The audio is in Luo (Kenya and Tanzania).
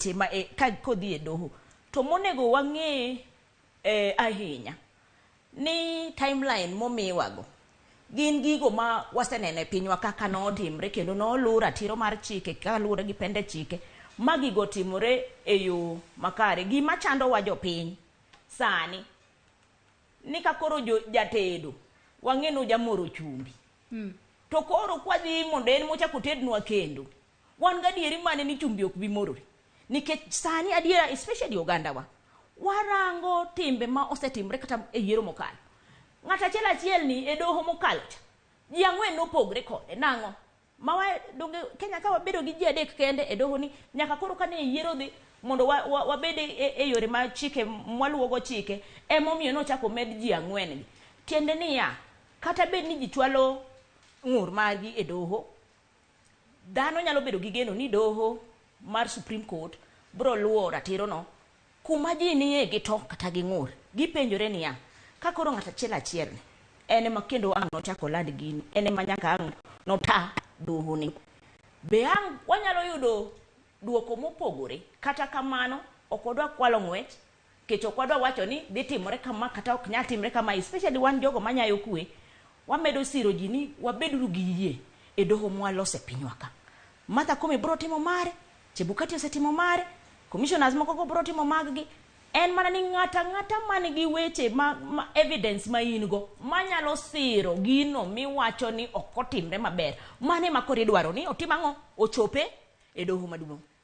ma ka kodhi e doho to monego wang'e ahinya ni timeline momiwago gin gigo ma wasenene pinywa kaka notimre kendo noluw ratiro mar chike kaluwore gi pende chike ma gigo timore e yo makare. Gima chando wa jopiny sani ni ka koro jatedo wang'eno jamoro chumbi to koro kwadhi mondo en mochako tednwa kendo wan gadieri mane ni chumbi ok bi morore nikech sani adiera especially oganda wa warango timbe ma osetimre kata e yiero mokalo. Ng'ata achiel ni e doho mokalo cha ji ang'wen nopogre kode nang'o mawa donge Kenya ka wabedo gi ji adek kende e doho ni nyaka koro kane yiero dhi mondo wabede e yore ma chike mwaluogo chike emomiyo nochako med ji ang'wen gi. Tiende niya kata bed ni ji chwalo ng'ur margi e doho, dhano nyalo bedo gi geno ni doho mar Supreme Court bro luwo ratiro no kuma ji nie gi to kata gi ng'ur gipenjore niya ka koro ng'ata achiel ni ene ma kendo ang' nochako land gini ene ma nyaka ang' nota doho ni be ang' wanyalo yudo duoko mopogore. Kata kamano ok odwa kwalo ng'wech kech ok wadwa wacho ni dhi timore kama kata ok nyal timre kama, especially wan jogo manyayo kwe wamedo siro ji ni wabedru gi yie e doho mwalose pinywa ka. Martha Koome bro timo mare, Chebukati osetimo mare, commissioners moko bro timo maggi. En mana ni ng'ata man gi weche ma evidence ma in go manyalo siro gino miwacho ni ok otimre maber, mane ma koro idwaro ni otim ang'o ochope e doho maduong'.